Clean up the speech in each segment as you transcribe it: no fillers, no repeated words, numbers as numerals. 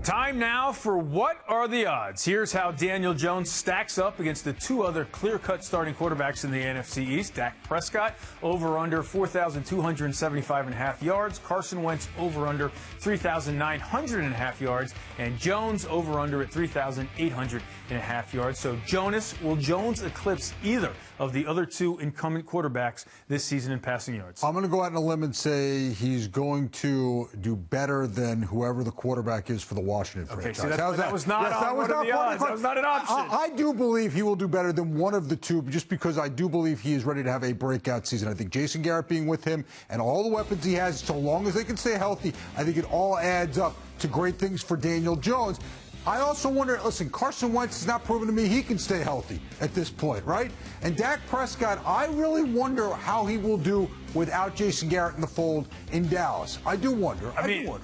Time now for What Are the Odds? Here's how Daniel Jones stacks up against the two other clear-cut starting quarterbacks in the NFC East. Dak Prescott, over-under 4,275.5 yards. Carson Wentz, over-under 3,900.5 yards. And Jones, over-under at 3,800.5 yards. So will Jones eclipse either of the other two incumbent quarterbacks this season in passing yards? I'm going to go out on a limb and say he's going to do better than whoever the quarterback is for the Washington franchise. See, that was not an option. I do believe he will do better than one of the two, just because I do believe he is ready to have a breakout season. I think Jason Garrett being with him and all the weapons he has, so long as they can stay healthy, I think it all adds up to great things for Daniel Jones. I also wonder, listen, Carson Wentz has not proven to me he can stay healthy at this point, right? And Dak Prescott, I really wonder how he will do without Jason Garrett in the fold in Dallas. I do wonder.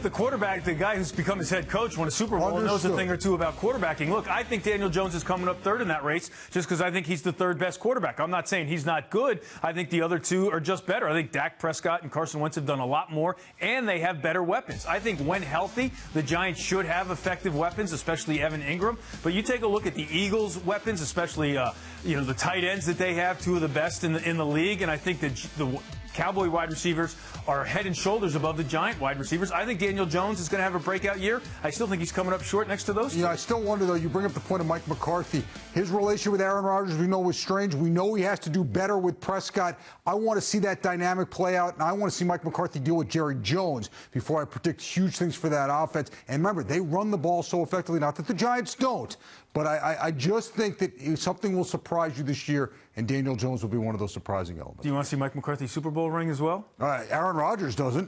The quarterback, the guy who's become his head coach, won a Super Bowl, knows a thing or two about quarterbacking. Look, I think Daniel Jones is coming up third in that race just because I think he's the third best quarterback. I'm not saying he's not good. I think the other two are just better. I think Dak Prescott and Carson Wentz have done a lot more, and they have better weapons. I think when healthy, the Giants should have effective weapons, especially Evan Ingram. But you take a look at the Eagles' weapons, especially the tight ends that they have, two of the best in the league, and I think that the Cowboy wide receivers are head and shoulders above the Giant wide receivers. I think Daniel Jones is going to have a breakout year. I still think he's coming up short next to those two. I still wonder, though, you bring up the point of Mike McCarthy. His relationship with Aaron Rodgers, we know, was strange. We know he has to do better with Prescott. I want to see that dynamic play out, and I want to see Mike McCarthy deal with Jerry Jones before I predict huge things for that offense. And remember, they run the ball so effectively, not that the Giants don't, but I just think that something will surprise you this year, and Daniel Jones will be one of those surprising elements. Do you want to see Mike McCarthy Super Bowl ring as well? Aaron Rodgers doesn't.